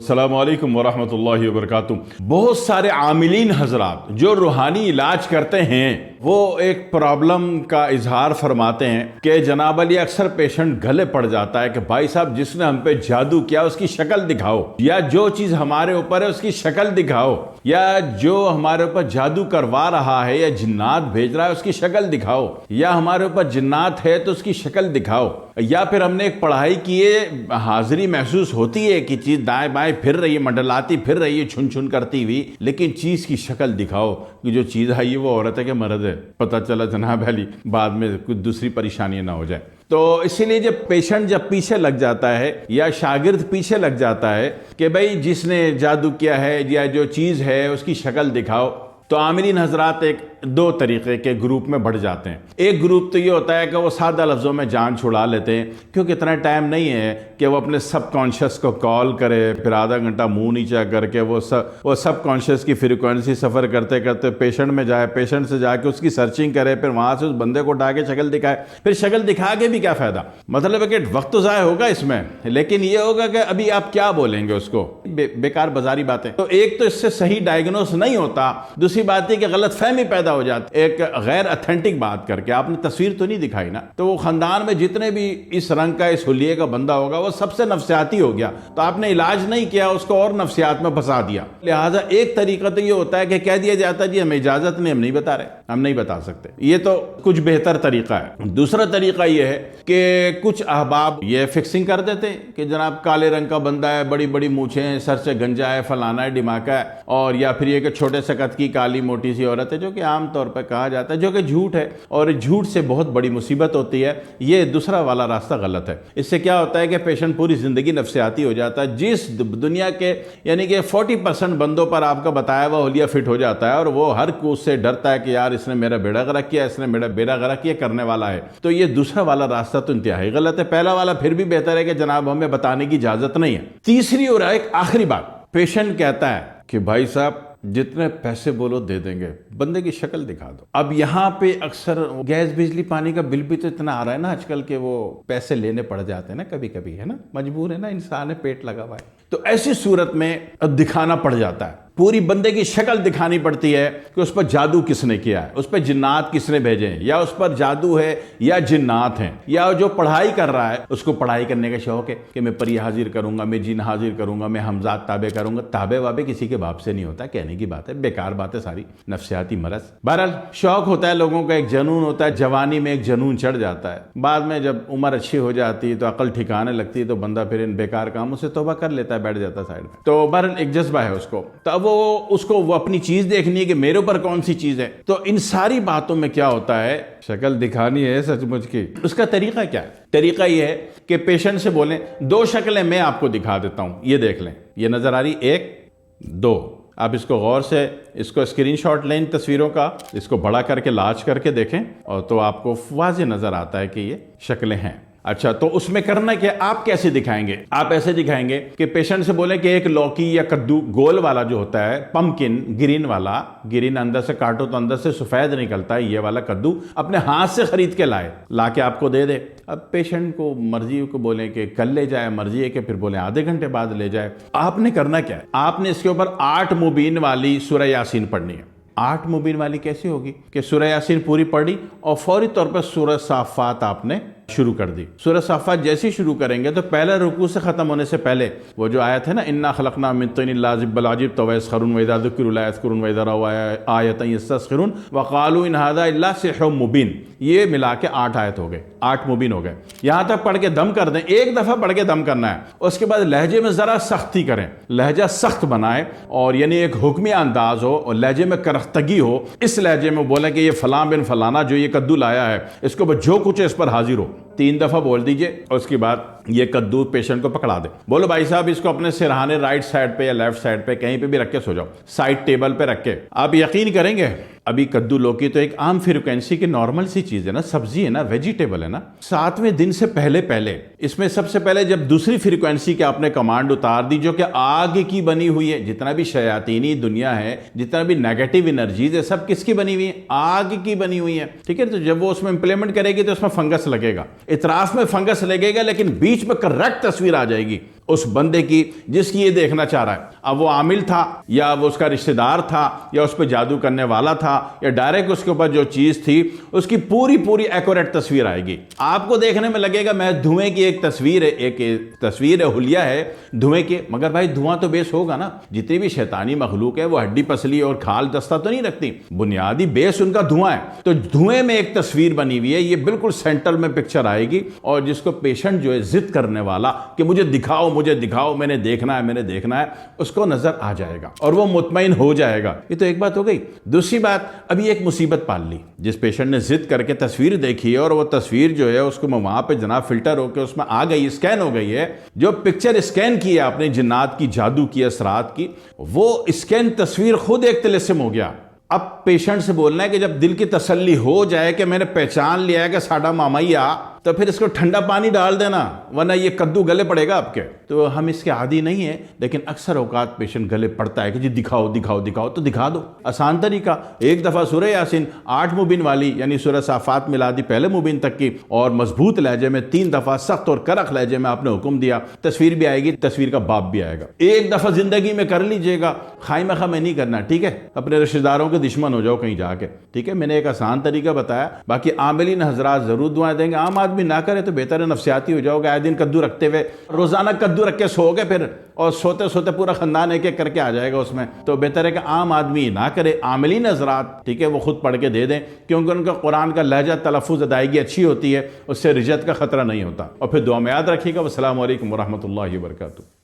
अस्सलामु अलैकुम वरहमतुल्लाहि वबरकातुहू। बहुत सारे आमिलीन हजरात जो रूहानी इलाज करते हैं वो एक प्रॉब्लम का इजहार फरमाते हैं कि जनाब अली अक्सर पेशेंट गले पड़ जाता है कि भाई साहब जिसने हम पे जादू किया उसकी शक्ल दिखाओ, या जो चीज़ हमारे ऊपर है उसकी शक्ल दिखाओ, या जो हमारे ऊपर जादू करवा रहा है या जिन्नात भेज रहा है उसकी शक्ल दिखाओ, या हमारे ऊपर जिन्नात है तो उसकी शक्ल दिखाओ, या फिर हमने एक पढ़ाई की है, हाजिरी महसूस होती है कि चीज़ दाएं बाएं फिर रही है, मंडलाती फिर रही है छुन छुन करती हुई, लेकिन चीज़ की शक्ल दिखाओ कि जो चीज़ आई है वो औरत है कि मर्द है। पता चला जनाब अली बाद में कुछ दूसरी परेशानी ना हो जाए। तो इसीलिए जब पेशेंट जब पीछे लग जाता है या शागिर्द पीछे लग जाता है कि भाई जिसने जादू किया है या जो चीज़ है उसकी शक्ल दिखाओ, तो आमिरीन हजरात एक दो तरीके के ग्रुप में बढ़ जाते हैं। एक ग्रुप तो ये होता है कि वो सादा लफ्ज़ों में जान छुड़ा लेते हैं, क्योंकि इतना टाइम नहीं है कि वो अपने सबकॉन्शियस को कॉल करे, फिर आधा घंटा मुंह नीचा करके वो सबकॉन्शियस की फ्रिक्वेंसी सफ़र करते करते पेशेंट में जाए, पेशेंट से जाके उसकी सर्चिंग करे, फिर वहाँ से उस बंदे को उठा के शक्ल दिखाए। फिर शक्ल दिखा के भी क्या फ़ायदा, मतलब है कि वक्त तो ज़ाया होगा इसमें, लेकिन ये होगा कि अभी आप क्या बोलेंगे उसको, बेकार बाजारी बातें। तो एक तो इससे सही डायग्नोस नहीं होता, दूसरी बात है कि गलत फहमी पैदा हो जाती। एक गैर ऑथेंटिक बात करके आपने तस्वीर तो नहीं दिखाई ना, तो वो खानदान में जितने भी इस रंग का इस हुलिये का बंदा होगा वो सबसे नफ्सियाती हो गया, तो आपने इलाज नहीं किया, उसको और नफ्सियात में फंसा दिया। लिहाजा एक तरीका तो ये होता है कि कह दिया जाता है जी हमें इजाजत नहीं, हम नहीं बता रहे, हम नहीं बता सकते। ये तो कुछ बेहतर तरीका है। दूसरा तरीका ये है कि कुछ अहबाब ये फिक्सिंग कर देते हैं कि जनाब काले रंग का बंदा है, बड़ी बड़ी मूछें हैं, सर से गंजा है, फलाना है, डिमाका है, और या फिर ये कि छोटे से कद की काली मोटी सी औरत है, जो कि आम तौर पर कहा जाता है, जो कि झूठ है, और झूठ से बहुत बड़ी मुसीबत होती है। ये दूसरा वाला रास्ता गलत है। इससे क्या होता है कि पेशेंट पूरी जिंदगी नफ्सियाती हो जाता है। जिस दुनिया के यानी कि 40% बंदों पर आपका बताया हुआ हुलिया फिट हो जाता है, और वो हर उससे डरता है कि यार इसने मेरा बेड़ा गर्क किया, इसने मेरा बेड़ा गर्क किया करने वाला है। तो ये दूसरा वाला रास्ता तो इंतहाई गलत है। पहला वाला फिर भी बेहतर है कि जनाब हमें बताने की इजाजत नहीं है। तीसरी और एक आखिरी बात, पेशेंट कहता है कि भाई साहब जितने पैसे बोलो दे देंगे, बंदे की शक्ल दिखा दो। अब यहाँ पे अक्सर गैस बिजली पानी का बिल भी तो इतना आ रहा है ना आजकल के, वो पैसे लेने पड़ जाते हैं ना कभी कभी, है ना, मजबूर है ना, इंसान है, पेट लगा हुआ है। तो ऐसी सूरत में दिखाना पड़ जाता है, पूरी बंदे की शक्ल दिखानी पड़ती है कि उस पर जादू किसने किया है, उस पर जिन्नात किसने भेजे हैं, या उस पर जादू है या जिन्नात हैं, या जो पढ़ाई कर रहा है उसको पढ़ाई करने का शौक है कि मैं परी हाजिर करूंगा, मैं जिन हाजिर करूंगा, मैं हमजाद ताबे करूंगा। ताबे वाबे किसी के बाप से नहीं होता, कहने की बात है, बेकार बात है सारी, नफ्सियाती मरज। बहरहाल शौक होता है लोगों का, एक जनून होता है, जवानी में एक जनून चढ़ जाता है, बाद में जब उम्र अच्छी हो जाती है तो अकल ठिकाने लगती है, तो बंदा फिर इन बेकार कामों से तौबा कर लेता है, बैठ जाता है साइड में। तो बहरहाल एक जज्बा है उसको, तो अब वो अपनी चीज देखनी है कि मेरे ऊपर कौन सी चीज है। तो इन सारी बातों में क्या होता है, शक्ल दिखानी है सचमुच की। उसका तरीका क्या है? तरीका यह है कि पेशेंट से बोलें दो शक्लें मैं आपको दिखा देता हूं, ये देख लें, ये नजर आ रही, एक दो, आप इसको गौर से इसको स्क्रीनशॉट लें तस्वीरों का, इसको बड़ा करके लार्ज करके देखें, और तो आपको वाज़ेह नजर आता है कि ये शक्लें हैं। अच्छा, तो उसमें करना क्या, आप कैसे दिखाएंगे? आप ऐसे दिखाएंगे कि पेशेंट से बोले कि एक लौकी या कद्दू गोल वाला जो होता है, पंपकिन ग्रीन वाला, ग्रीन अंदर से काटो तो अंदर से सफेद निकलता है, ये वाला कद्दू अपने हाथ से खरीद के ला के आपको दे दे। अब पेशेंट को मर्जी को बोले कि कल ले जाए, मर्जी है कि फिर बोले आधे घंटे बाद ले जाए। आपने करना क्या है, आपने इसके ऊपर 8 मुबीन वाली सूरह यासीन पढ़नी है। 8 मुबीन वाली कैसी होगी कि सूरह यासीन पूरी पढ़ी और फौरी तौर पर सूरह साफात आपने शुरू कर दी। सूरह साफात जैसे ही शुरू करेंगे तो पहले रुकू से खत्म होने से पहले वो जो आयत है ना, इन्ना खलकना मिन तीन लाजिब तवयस्खरून व इज़ा ज़ुकिरू ला यज़कुरून व इज़ा रअव आयतन यस्तस्खिरून व क़ालू इन हाज़ा इल्ला सिह्रुम मुबीन, ये मिला के 8 आयत हो गए, 8 मुबीन हो गए। यहाँ तक पढ़ के दम कर दें, एक दफ़ा पढ़ के दम करना है, उसके बाद लहजे में ज़रा सख्ती करें, लहजा सख्त बनाए, और यानी एक हुक्मी अंदाज हो और लहजे में करख्तगी हो, इस लहजे में बोले कि ये फलां बिन फलाना जो ये कद्दू लाया है इसको जो कुछ है इस पर हाजिर हो। 3 दफ़ा बोल दीजिए, और उसके बाद ये कद्दू पेशेंट को पकड़ा दे, बोलो भाई साहब इसको अपने सिरहाने राइट साइड पे या लेफ्ट साइड पे कहीं पे भी रख के सो जाओ, साइड टेबल पे रख के। आप यकीन करेंगे, अभी कद्दू लौकी तो एक आम फ्रीक्वेंसी की नॉर्मल सी चीज है ना, सब्जी है ना, वेजिटेबल है ना। 7वें दिन से पहले इसमें सबसे पहले जब दूसरी फ्रीक्वेंसी के आपने कमांड उतार दी जो कि आग की बनी हुई है, जितना भी शयातीनी दुनिया है, जितना भी नेगेटिव एनर्जीज है, सब किसकी बनी हुई है? आग की बनी हुई है, ठीक है। तो जब वो उसमें इंप्लीमेंट करेगी तो उसमें फंगस लगेगा, इतराफ में फंगस लगेगा, लेकिन बीच में करेक्ट तस्वीर आ जाएगी। उस बंदे की जिसकी ये देखना चाह रहा है। अब वो आमिल था या वो उसका रिश्तेदार था या उस पर जादू करने वाला था या डायरेक्ट उसके ऊपर जो चीज थी उसकी पूरी पूरी एक्यूरेट तस्वीर आएगी। आपको देखने में लगेगा मैं धुएं की एक तस्वीर है, एक तस्वीर है, हुलिया है धुएं की, मगर भाई धुआं तो बेस होगा ना। जितनी भी शैतानी मखलूक है वो हड्डी पसली और खाल दस्ता तो नहीं रखती, बुनियादी बेस उनका धुआं है। तो धुएं में एक तस्वीर बनी हुई है, ये बिल्कुल सेंटर में पिक्चर आएगी और जिसको पेशेंट जो है जिद करने वाला कि मुझे दिखाओ, मैंने देखना है, उसको नजर आ जाएगा और वो मुतमईन हो जाएगा। ये तो एक बात हो गई। दूसरी बात, अभी एक मुसीबत पाल ली। जिस पेशेंट ने जिद करके तस्वीर देखी है और वो तस्वीर जो है उसको वहां पे जनाब फिल्टर होकर उसमें आ गई, स्कैन हो गई है, जो पिक्चर स्कैन की है आपने जिन्नात की, जादू की, असरात की, वो स्कैन तस्वीर खुद एक तिलिस्म हो गया। अब पेशेंट से बोलना है कि जब दिल की तसल्ली हो जाए कि मैंने पहचान लिया है कि साडा मामा ही आ, तो फिर इसको ठंडा पानी डाल देना, वरना ये कद्दू गले पड़ेगा आपके। तो हम इसके आदी नहीं है, लेकिन अक्सर औकात पेशेंट गले पड़ता है कि जी दिखाओ तो दिखा दो। आसान तरीका, एक दफ़ा सूरह यासीन 8 मुबिन वाली यानी सूरह साफात मिला दी पहले मुबिन तक की और मजबूत लहजे में 3 दफ़ा सख्त और करख लहजे में आपने हुक्म दिया, तस्वीर भी आएगी, तस्वीर का बाप भी आएगा। एक दफ़ा जिंदगी में कर लीजिएगा, खाई मखा में नहीं करना, ठीक है। अपने रिश्तेदारों के दुश्मन हो जाओ कहीं जाके, ठीक है। मैंने एक आसान तरीका बताया, बाकी आमिलीन हजरात जरूर दुआएं देंगे। आम आदमी ना करे तो बेहतर है, नफसियाती हो जाओगे। आए दिन कद्दू रखते हुए रोजाना कद्दू रख के सोओगे फिर, और सोते सोते पूरा खानदान एक एक करके आ जाएगा उसमें। तो बेहतर है कि आम आदमी ना करे, आमिलीन हजरात, ठीक है, वो खुद पढ़ के दे दें, क्योंकि उनका कुरान का लहजा, तलफ़ुज़, अदायगी अच्छी होती है, उससे रिजत का खतरा नहीं होता। और फिर दुआ में याद रखिएगा। वस्सलामु अलैकुम वरहमतुल्लाहि वबरकातुहू।